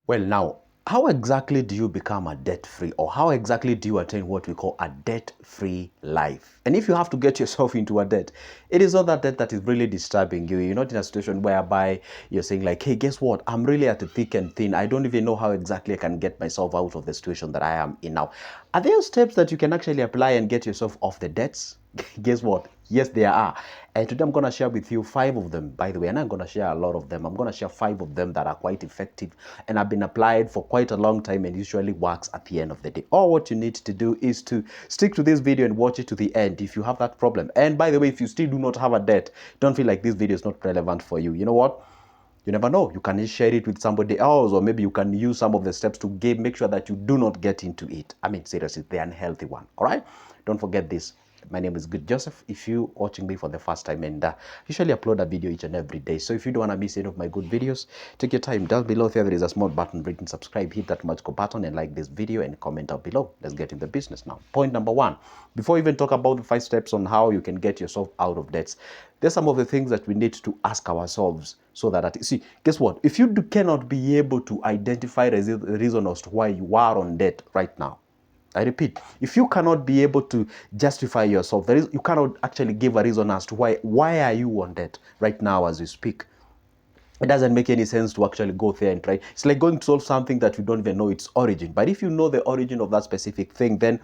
Well, now, how exactly do you become a debt-free, or how exactly do you attain what we call a debt-free life? And if you have to get yourself into a debt, it is not that debt that is really disturbing you. You're not in a situation whereby you're saying like, hey, guess what? I'm really at the thick and thin. I don't even know how exactly I can get myself out of the situation that I am in now. Are there steps that you can actually apply and get yourself off the debts? Guess what? Yes, there are. And today I'm going to share with you 5 of them, by the way, and I'm going to share a lot of them. I'm going to share 5 of them that are quite effective and have been applied for quite a long time and usually works at the end of the day. All what you need to do is to stick to this video and watch it to the end if you have that problem. And by the way, if you still do not have a debt, don't feel like this video is not relevant for you. You know what? You never know. You can share it with somebody else, or maybe you can use some of the steps to make sure that you do not get into it. I mean, seriously, the unhealthy one. All right? Don't forget this. My name is Good Joseph. If you're watching me for the first time, and usually upload a video each and every day. So if you don't want to miss any of my good videos, take your time. Down below there is a small button written subscribe. Hit that magical button and like this video and comment down below. Let's get in the business now. Point number 1. Before we even talk about the 5 steps on how you can get yourself out of debts, there's some of the things that we need to ask ourselves so that, see, guess what? If you cannot be able to identify the reason as to why you are on debt right now, I repeat, if you cannot be able to justify yourself, you cannot actually give a reason as to why are you on debt right now as we speak. It doesn't make any sense to actually go there and try. It's like going to solve something that you don't even know its origin. But if you know the origin of that specific thing, then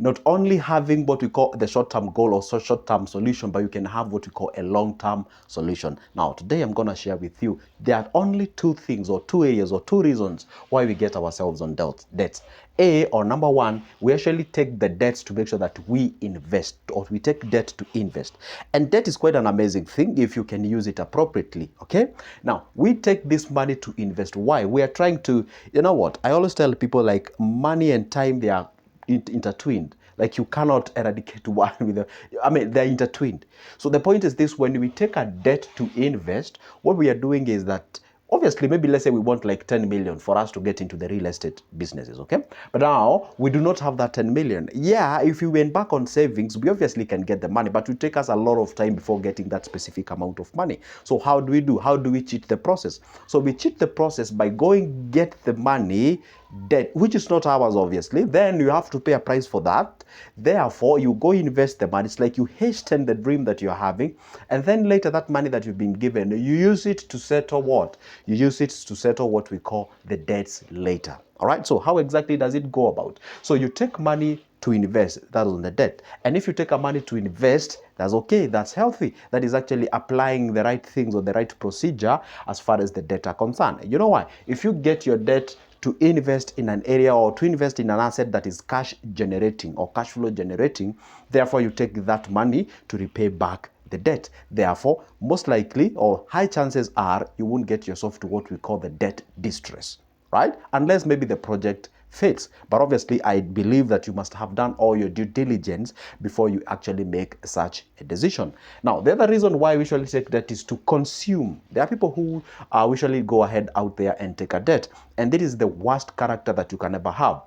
not only having what we call the short-term goal or short-term solution, but you can have what we call a long-term solution. Now, today I'm going to share with you, there are only 2 things or 2 areas or 2 reasons why we get ourselves on debts. Number 1, we actually take the debts to make sure that we invest, or we take debt to invest. And debt is quite an amazing thing if you can use it appropriately, okay? Now, we take this money to invest. Why? We are trying to, you know what? I always tell people like money and time, they are intertwined. Like you cannot eradicate one with the, I mean, they're intertwined. So the point is this: when we take a debt to invest, what we are doing is that, obviously, maybe let's say we want like 10 million for us to get into the real estate businesses, okay? But now we do not have that 10 million. Yeah, if we went back on savings, we obviously can get the money, but it will take us a lot of time before getting that specific amount of money. So how do we do? How do we cheat the process? So we cheat the process by going get the money debt, which is not ours, obviously. Then you have to pay a price for that. Therefore, you go invest the money. It's like you hasten the dream that you're having, and then later that money that you've been given, you use it to settle what? You use it to settle what we call the debts later. All right, so how exactly does it go about? So you take money to invest, that is on the debt. And if you take a money to invest, that's okay, that's healthy. That is actually applying the right things or the right procedure as far as the debt are concerned. You know why? If you get your debt to invest in an area or to invest in an asset that is cash generating or cash flow generating, therefore you take that money to repay back the debt. Therefore, most likely or high chances are you won't get yourself to what we call the debt distress, right? Unless maybe the project fails. But obviously, I believe that you must have done all your due diligence before you actually make such a decision. Now, the other reason why we usually take debt is to consume. There are people who usually go ahead out there and take a debt. And this is the worst character that you can ever have.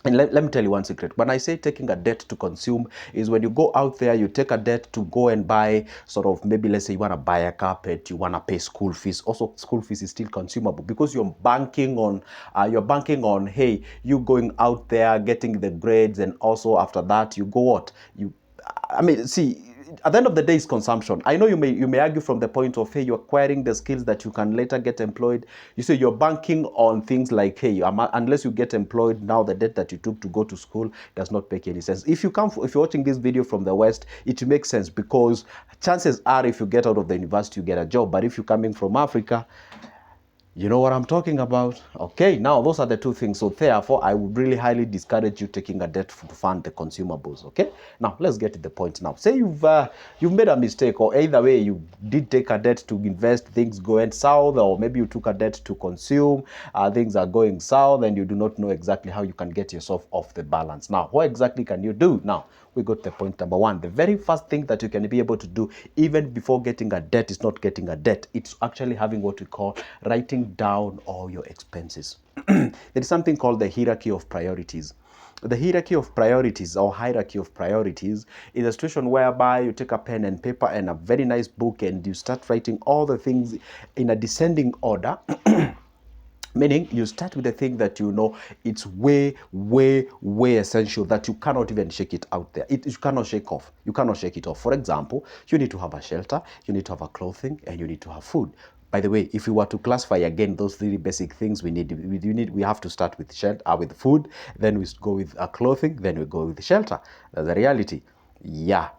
And let me tell you one secret. When I say taking a debt to consume, is when you go out there, you take a debt to go and buy sort of, maybe let's say you want to buy a carpet, you want to pay school fees. Also, school fees is still consumable because you're banking on, hey, you going out there, getting the grades, and also after that, you go what? I mean, see, at the end of the day, it's consumption. I know you may argue from the point of, hey, you're acquiring the skills that you can later get employed. You say you're banking on things like, hey, unless you get employed now, the debt that you took to go to school does not make any sense. If you're watching this video from the West, it makes sense because chances are if you get out of the university, you get a job. But if you're coming from Africa, you know what I'm talking about? Okay, now those are the 2 things. So therefore, I would really highly discourage you taking a debt to fund the consumables. Okay, now let's get to the point. Now, say you've made a mistake, or either way, you did take a debt to invest, things going south, or maybe you took a debt to consume, things are going south, and you do not know exactly how you can get yourself off the balance. Now, what exactly can you do? Now, we got to point number 1. The very first thing that you can be able to do, even before getting a debt, is not getting a debt. It's actually having what we call writing down all your expenses. There is something called the hierarchy of priorities. The hierarchy of priorities or hierarchy of priorities is a situation whereby you take a pen and paper and a very nice book and you start writing all the things in a descending order Meaning, you start with the thing that you know it's way, way, way essential that you cannot even shake it out there. You cannot shake off. You cannot shake it off. For example, you need to have a shelter, you need to have a clothing, and you need to have food. By the way, if we were to classify again those three basic things we have to start with shelter, with food, then we go with clothing, then we go with shelter. That's the reality. Yeah.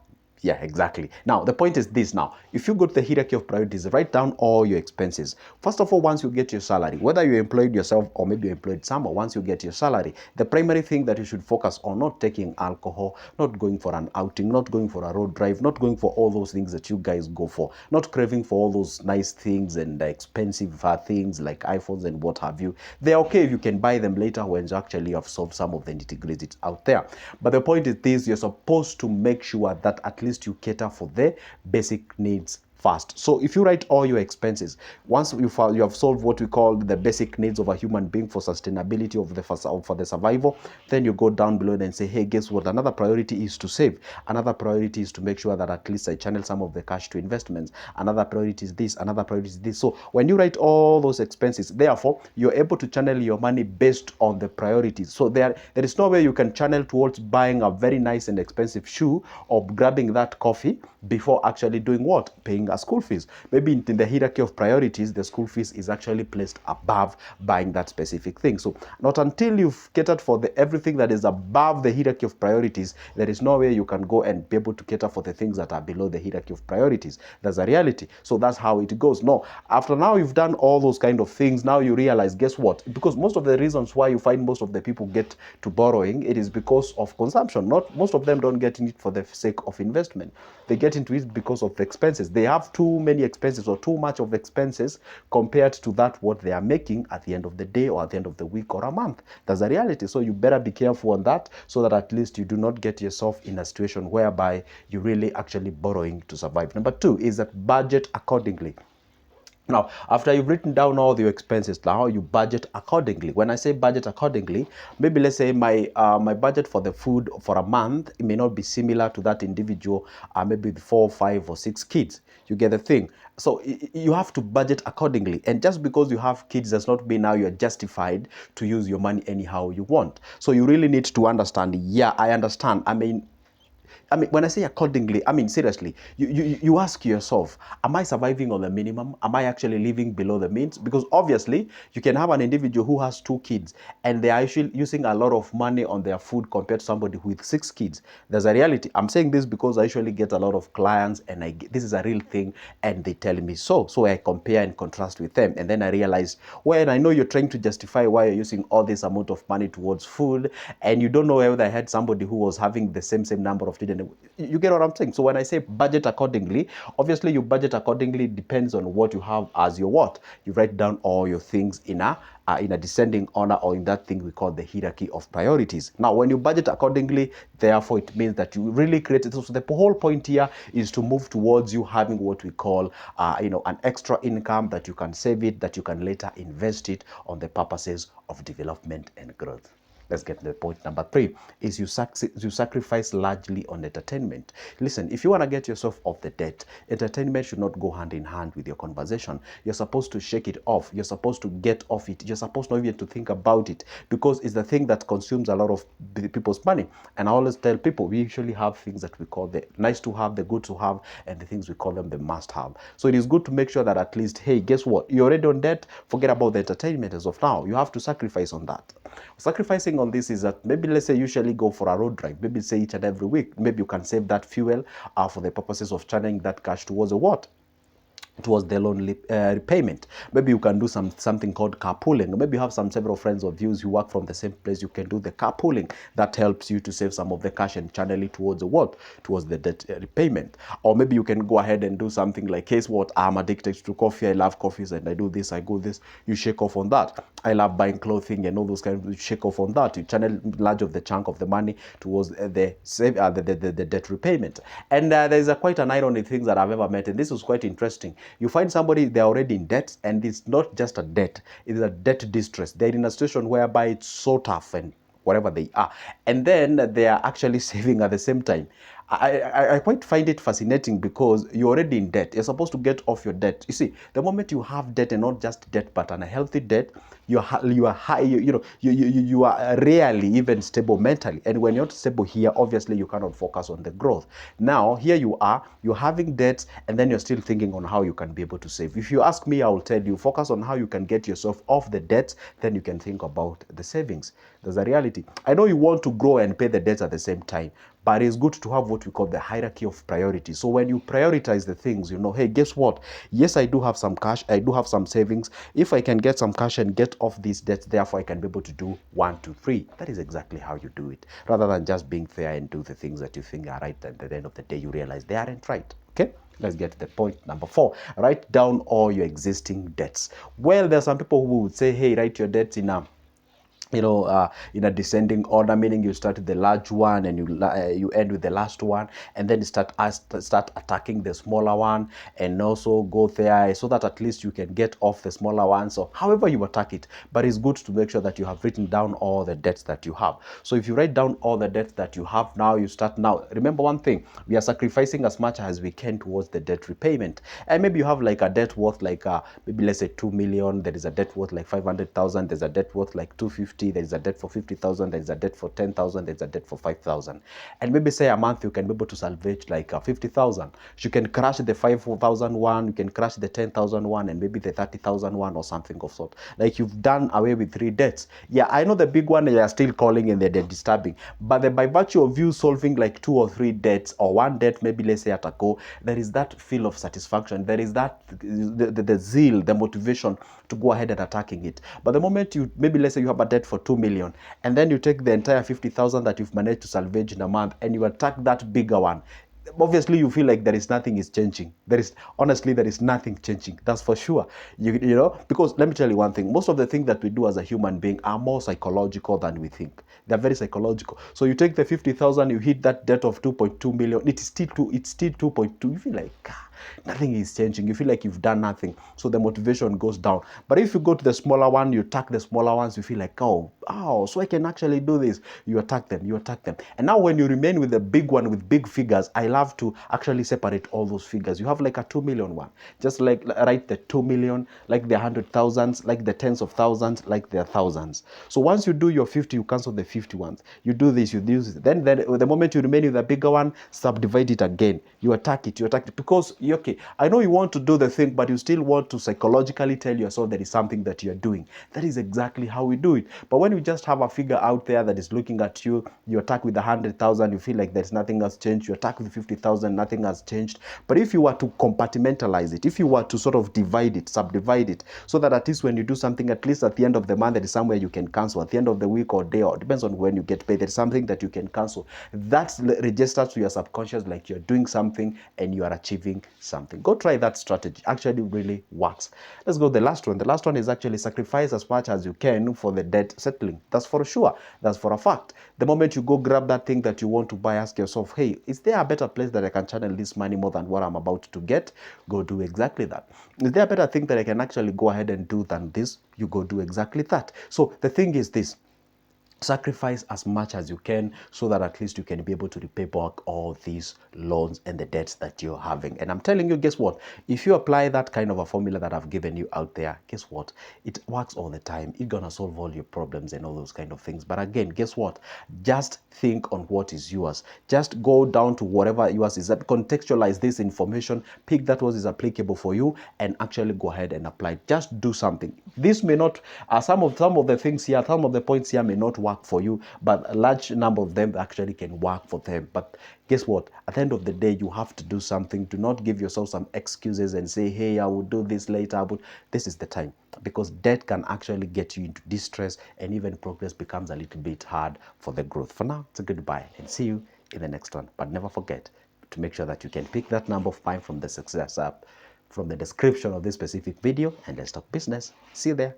Yeah, exactly. Now, the point is this now. If you go to the hierarchy of priorities, write down all your expenses. First of all, once you get your salary, whether you employed yourself or maybe you employed someone, once you get your salary, the primary thing that you should focus on, not taking alcohol, not going for an outing, not going for a road drive, not going for all those things that you guys go for, not craving for all those nice things and expensive things like iPhones and what have you. They're okay if you can buy them later when you actually have solved some of the nitty-gritties out there. But the point is this, you're supposed to make sure that at least you cater for the basic needs first. So if you write all your expenses, once you have solved what we call the basic needs of a human being for sustainability of for the survival, then you go down below and say, hey, guess what? Another priority is to save. Another priority is to make sure that at least I channel some of the cash to investments. Another priority is this. Another priority is this. So when you write all those expenses, therefore, you're able to channel your money based on the priorities. So there is no way you can channel towards buying a very nice and expensive shoe or grabbing that coffee before actually doing what? Paying a school fees. Maybe in the hierarchy of priorities, the school fees is actually placed above buying that specific thing. So not until you've catered for everything that is above the hierarchy of priorities, there is no way you can go and be able to cater for the things that are below the hierarchy of priorities. That's a reality. So that's how it goes. No, after now you've done all those kind of things, now you realize, guess what? Because most of the reasons why you find most of the people get to borrowing, it is because of consumption. Not most of them don't get in it for the sake of investment. They get into it because of the expenses. They have too many expenses or too much of expenses compared to that what they are making at the end of the day or at the end of the week or a month. That's the reality. So you better be careful on that so that at least you do not get yourself in a situation whereby you're really actually borrowing to survive. Number two is that budget accordingly. Now, after you've written down all your expenses, now you budget accordingly. When I say budget accordingly, maybe let's say my budget for the food for a month, it may not be similar to that individual, maybe with 4, 5, or 6 kids. You get the thing. So you have to budget accordingly. And just because you have kids does not mean now you're justified to use your money anyhow you want. So you really need to understand, yeah, I understand. I mean, when I say accordingly, I mean, seriously, you ask yourself, am I surviving on the minimum? Am I actually living below the means? Because obviously, you can have an individual who has 2 kids and they are actually using a lot of money on their food compared to somebody with 6 kids. There's a reality. I'm saying this because I usually get a lot of clients and this is a real thing and they tell me so. So I compare and contrast with them. And then I realize, well, I know you're trying to justify why you're using all this amount of money towards food and you don't know whether I had somebody who was having the same number of children. You get what I'm saying? So when I say budget accordingly, obviously you budget accordingly depends on what you have as your what. You write down all your things in a descending order or in that thing we call the hierarchy of priorities. Now, when you budget accordingly, therefore it means that you really create it. So the whole point here is to move towards you having what we call, an extra income that you can save it, that you can later invest it on the purposes of development and growth. Let's get to the point number 3 is you sacrifice largely on entertainment. Listen, if you want to get yourself off the debt, entertainment should not go hand in hand with your conversation. You're supposed to shake it off. You're supposed to get off it. You're supposed not even to think about it because it's the thing that consumes a lot of people's money. And I always tell people we usually have things that we call the nice to have, the good to have, and the things we call them the must have. So it is good to make sure that at least, hey, guess what? You're already on debt. Forget about the entertainment as of now. You have to sacrifice on that. Sacrificing on this is that maybe let's say you usually go for a road drive, maybe say each and every week, maybe you can save that fuel for the purposes of channeling that cash towards a what? Towards the loan repayment. Maybe you can do something called carpooling. Maybe you have several friends of yours who work from the same place. You can do the carpooling. That helps you to save some of the cash and channel it towards the what? Towards the debt repayment. Or maybe you can go ahead and do something like, case what? I'm addicted to coffee. I love coffees and I do this, I go this. You shake off on that. I love buying clothing and all those kind of, you shake off on that. You channel large of the chunk of the money towards the debt repayment. And there's quite an ironic thing that I've ever met, and this was quite interesting. You find somebody, they're already in debt, and it's not just a debt, it's a debt distress. They're in a situation whereby it's so tough and whatever they are. And then they are actually saving at the same time. I quite find it fascinating because you're already in debt. You're supposed to get off your debt. You see, the moment you have debt, and not just debt, but an unhealthy debt, you are high. You are rarely even stable mentally. And when you're not stable here, obviously you cannot focus on the growth. Now here you are, you're having debts, and then you're still thinking on how you can be able to save. If you ask me, I will tell you, focus on how you can get yourself off the debts. Then you can think about the savings. There's a reality. I know you want to grow and pay the debts at the same time, but it's good to have what we call the hierarchy of priority. So when you prioritize the things, hey, guess what? Yes, I do have some cash. I do have some savings. If I can get some cash and get off these debts, therefore I can be able to do 1, 2, 3. That is exactly how you do it. Rather than just being fair and do the things that you think are right, and at the end of the day, you realize they aren't right. Okay? Let's get to the point number 4. Write down all your existing debts. Well, there are some people who would say, hey, write your debts in in a descending order, meaning you start with the large one and you end with the last one, and then start attacking the smaller one, and also go there so that at least you can get off the smaller one. So however you attack it, but it's good to make sure that you have written down all the debts that you have. So if you write down all the debts that you have, now you start. Now remember one thing, we are sacrificing as much as we can towards the debt repayment. And maybe you have like a debt worth like maybe let's say 2 million, there is a debt worth like 500,000, there's a debt worth like 250, there is a debt for 50,000, there is a debt for 10,000, there is a debt for 5,000. And maybe say a month you can be able to salvage like 50,000. You can crash the 5,000 one, you can crash the 10,000 one, and maybe the 30,000 one or something of sort. Like you've done away with 3 debts. Yeah, I know the big one they are still calling and they're disturbing, but by virtue of you solving like 2 or 3 debts, or 1 debt, maybe let's say at a go, there is that feel of satisfaction. There is that the zeal, the motivation to go ahead and attacking it. But the moment you, maybe let's say you have a debt for 2 million, and then you take the entire 50,000 that you've managed to salvage in a month and you attack that bigger one, obviously you feel like there is nothing is changing. There is nothing changing, that's for sure. Because let me tell you one thing, most of the things that we do as a human being are more psychological than we think. They're very psychological. So you take the 50,000, you hit that debt of 2.2 million, it's still 2.2. You feel like nothing is changing. You feel like you've done nothing, so the motivation goes down. But if you go to the smaller one, you attack the smaller ones, you feel like, oh, so I can actually do this. You attack them. And now when you remain with the big one with big figures, I love to actually separate all those figures. You have like a 2 million one, just like write the 2 million, like the 100,000s, like the tens of thousands, like the thousands. So once you do your 50, you cancel the 50 ones. You do this, you do this. Then the moment you remain with the bigger one, subdivide it again. You attack it, because okay, I know you want to do the thing, but you still want to psychologically tell yourself there is something that you're doing. That is exactly how we do it. But when you just have a figure out there that is looking at you, you attack with 100,000, you feel like there's nothing has changed. You attack with 50,000, nothing has changed. But if you were to compartmentalize it, if you were to sort of divide it, subdivide it, so that at least when you do something, at least at the end of the month, there is somewhere you can cancel. At the end of the week or day, or depends on when you get paid, there's something that you can cancel. That registers to your subconscious like you're doing something and you are achieving something. Go try that strategy. Actually really works. Let's go to the last one. The last one is actually sacrifice as much as you can for the debt settling. That's for sure. That's for a fact. The moment you go grab that thing that you want to buy, ask yourself, hey, is there a better place that I can channel this money more than what I'm about to get? Go do exactly that. Is there a better thing that I can actually go ahead and do than this? You go do exactly that. So the thing is this: sacrifice as much as you can so that at least you can be able to repay back all these loans and the debts that you're having. And I'm telling you, guess what? If you apply that kind of a formula that I've given you out there, guess what? It works all the time. It's gonna solve all your problems and all those kind of things. But again, guess what? Just think on what is yours. Just go down to whatever yours is. Contextualize this information, pick that what is applicable for you, and actually go ahead and apply it. Just do something. This may not, some of the things here, some of the points here may not work for you, but a large number of them actually can work for them. But guess what? At the end of the day, you have to do something. Do not give yourself some excuses and say, hey, I will do this later. But this is the time, because debt can actually get you into distress, and even progress becomes a little bit hard for the growth. For now, it's a goodbye, and see you in the next one. But never forget to make sure that you can pick that number of 5 from the Success app, from the description of this specific video, and let's talk business. See you there.